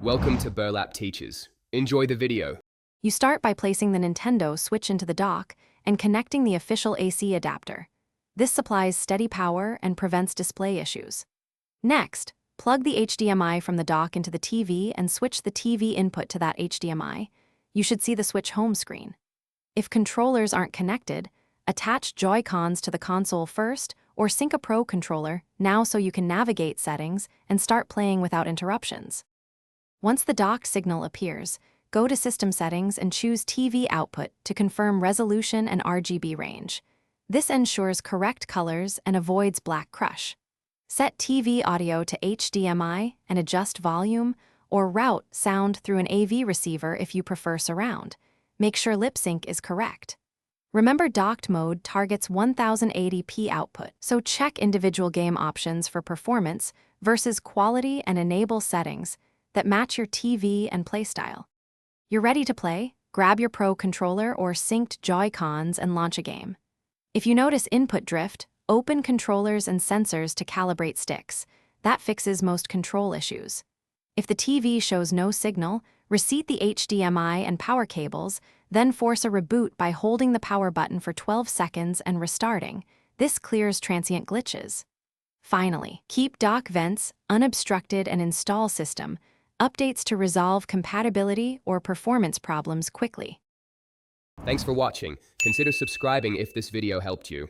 Welcome to Burlap Teachers. Enjoy the video. You start by placing the Nintendo Switch into the dock and connecting the official AC adapter. This supplies steady power and prevents display issues. Next, plug the HDMI from the dock into the TV and switch the TV input to that HDMI. You should see the Switch home screen. If controllers aren't connected, attach Joy-Cons to the console first or sync a Pro controller now so you can navigate settings and start playing without interruptions. Once the dock signal appears, go to System Settings and choose TV Output to confirm resolution and RGB range. This ensures correct colors and avoids black crush. Set TV audio to HDMI and adjust volume, or route sound through an AV receiver if you prefer surround. Make sure lip sync is correct. Remember, docked mode targets 1080p output, so check individual game options for performance versus quality and enable settings that match your TV and playstyle. You're ready to play? Grab your Pro controller or synced Joy-Cons and launch a game. If you notice input drift, open controllers and sensors to calibrate sticks. That fixes most control issues. If the TV shows no signal, reseat the HDMI and power cables, then force a reboot by holding the power button for 12 seconds and restarting. This clears transient glitches. Finally, keep dock vents unobstructed and install system updates to resolve compatibility or performance problems quickly. Thanks for watching. Consider subscribing if this video helped you.